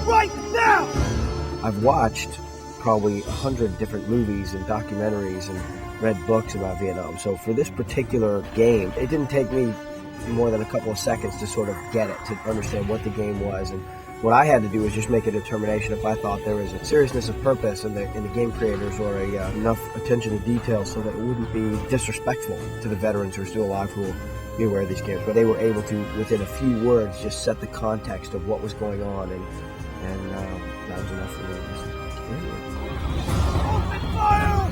right now! I've watched probably 100 different movies and documentaries and read books about Vietnam. So for this particular game, it didn't take me more than a couple of seconds to sort of get it, to understand what the game was. And what I had to do was just make a determination if I thought there was a seriousness of purpose in the game creators, or enough attention to detail so that it wouldn't be disrespectful to the veterans who are still alive who will be aware of these games. But they were able to, within a few words, just set the context of what was going on, and that was enough for me. Open fire!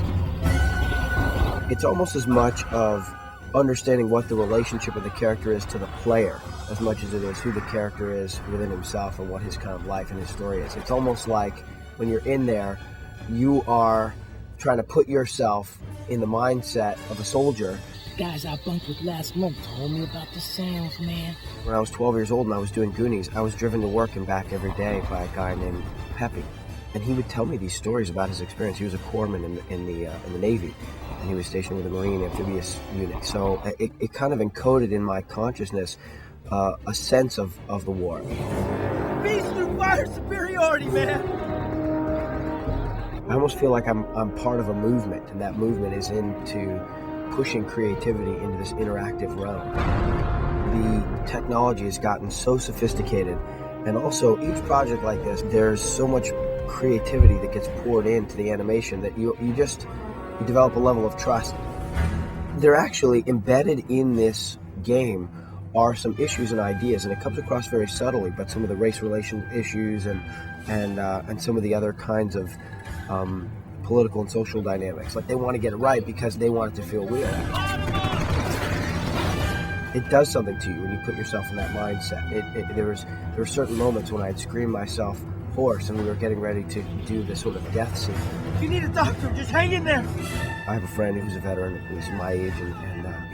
It's almost as much of understanding what the relationship of the character is to the player as much as it is who the character is within himself and what his kind of life and his story is. It's almost like when you're in there, you are trying to put yourself in the mindset of a soldier. Guys I bunked with last month told me about the sounds, man. When I was 12 years old and I was doing Goonies, I was driven to work and back every day by a guy named Peppy. And he would tell me these stories about his experience. He was a corpsman in the Navy, and he was stationed with the Marine Amphibious Unit. So it kind of encoded in my consciousness a sense of the war. Beast through fire superiority, man! I almost feel like I'm part of a movement, and that movement is into pushing creativity into this interactive realm. The technology has gotten so sophisticated, and also each project like this, there's so much creativity that gets poured into the animation that you develop a level of trust. They're actually embedded in this game are some issues and ideas, and it comes across very subtly, but some of the race relation issues and some of the other kinds of political and social dynamics. Like, they want to get it right because they want it to feel real. It does something to you when you put yourself in that mindset. There were certain moments when I'd scream myself hoarse and we were getting ready to do this sort of death scene. If you need a doctor, just hang in there. I have a friend who's a veteran who's my age, and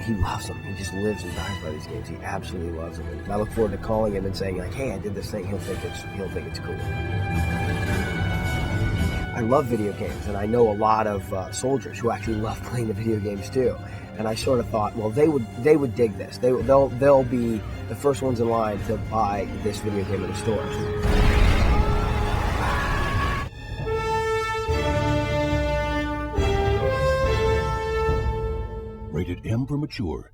he loves them. He just lives and dies by these games. He absolutely loves them. And I look forward to calling him and saying, like, hey, I did this thing. He'll think it's cool. I love video games, and I know a lot of soldiers who actually love playing the video games too. And I sort of thought, well, they would dig this. They'll be the first ones in line to buy this video game in the stores. Rated M for mature.